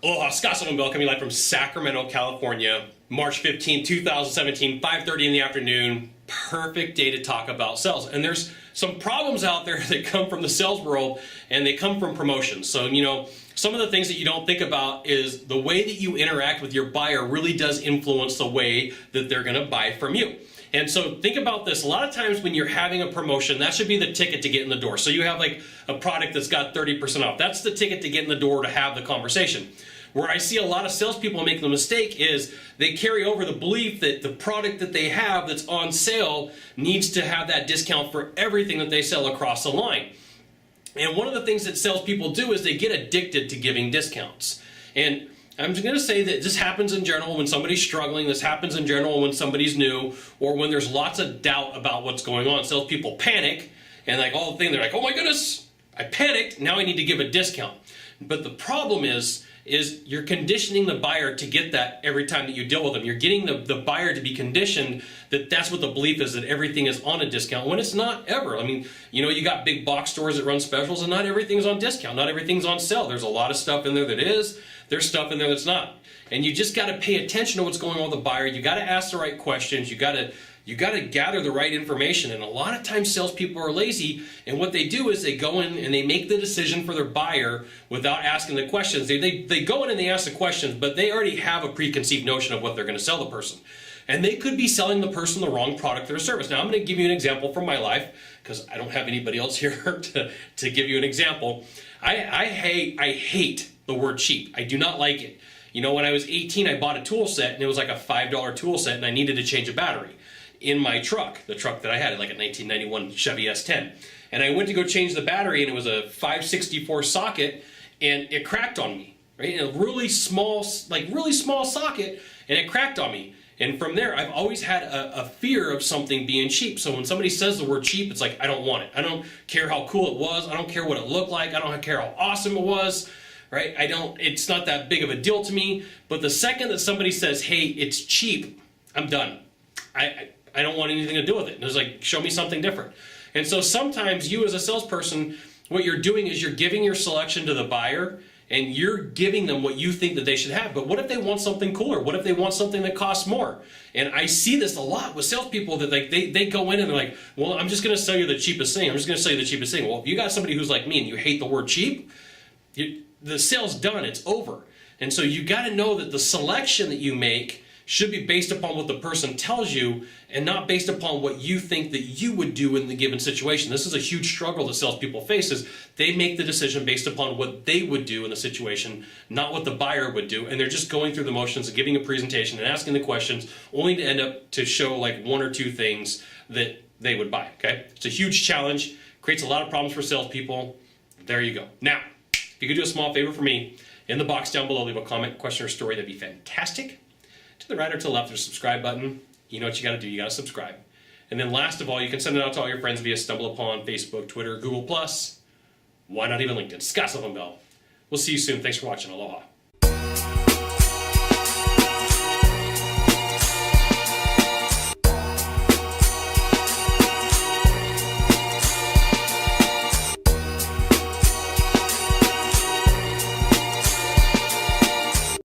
Aloha, Scott Sylvan Bell coming live from Sacramento, California, March 15, 2017, 5:30 in the afternoon. Perfect day to talk about sales. And there's some problems out there that come from the sales world, and they come from promotions. So, some of the things that you don't think about is the way that you interact with your buyer really does influence the way that they're going to buy from you. And so think about this. A lot of times when you're having a promotion, that should be the ticket to get in the door. So you have like a product that's got 30% off. That's the ticket to get in the door to have the conversation. Where I see a lot of salespeople make the mistake is they carry over the belief that the product that they have that's on sale needs to have that discount for everything that they sell across the line. And one of the things that salespeople do is they get addicted to giving discounts. And I'm just going to say that this happens in general when somebody's struggling. This happens in general when somebody's new, or when there's lots of doubt about what's going on. Salespeople panic, and like all the thing, they're like, "Oh my goodness, I panicked. Now I need to give a discount." But the problem is you're conditioning the buyer to get that every time that you deal with them. You're getting the buyer to be conditioned that that's what the belief is, that everything is on a discount, when it's not ever. I mean, you got big box stores that run specials, and not everything's on discount. Not everything's on sale. There's a lot of stuff in there that is. There's stuff in there that's not. And you just got to pay attention to what's going on with the buyer. You got to ask the right questions. You got to gather the right information. And a lot of times salespeople are lazy, and what they do is they go in and they make the decision for their buyer without asking the questions. They go in and they ask the questions, but they already have a preconceived notion of what they're going to sell the person. And they could be selling the person the wrong product or service. Now I'm going to give you an example from my life, because I don't have anybody else here to give you an example. I hate the word cheap. I do not like it. When I was 18, I bought a tool set, and it was like a $5 tool set, and I needed to change a battery in my truck, the truck that I had, like a 1991 Chevy S10. And I went to go change the battery, and it was a 564 socket, and it cracked on me, right? And a really small socket, and it cracked on me. And from there, I've always had a fear of something being cheap. So when somebody says the word cheap, it's like, I don't want it. I don't care how cool it was. I don't care what it looked like. I don't care how awesome it was, right? It's not that big of a deal to me. But the second that somebody says, hey, it's cheap, I'm done. I don't want anything to do with it. And it's like, show me something different. And so sometimes you as a salesperson, what you're doing is you're giving your selection to the buyer, and you're giving them what you think that they should have. But what if they want something cooler? What if they want something that costs more? And I see this a lot with salespeople that they go in and they're like, well, I'm just going to sell you the cheapest thing. I'm just going to sell you the cheapest thing. Well, if you got somebody who's like me and you hate the word cheap, the sale's done. It's over. And so you got to know that the selection that you make should be based upon what the person tells you, and not based upon what you think that you would do in the given situation. This is a huge struggle that salespeople face, is they make the decision based upon what they would do in the situation, not what the buyer would do. And they're just going through the motions of giving a presentation and asking the questions, only to end up to show like one or two things that they would buy, okay? It's a huge challenge, creates a lot of problems for salespeople. There you go. Now, if you could do a small favor for me, in the box down below, leave a comment, question, or story, that'd be fantastic. To the right or to the left, there's a subscribe button. You know what you got to do. You got to subscribe. And then last of all, you can send it out to all your friends via StumbleUpon, Facebook, Twitter, Google+. Why not even LinkedIn? Scott Sylvan Bell. We'll see you soon. Thanks for watching. Aloha.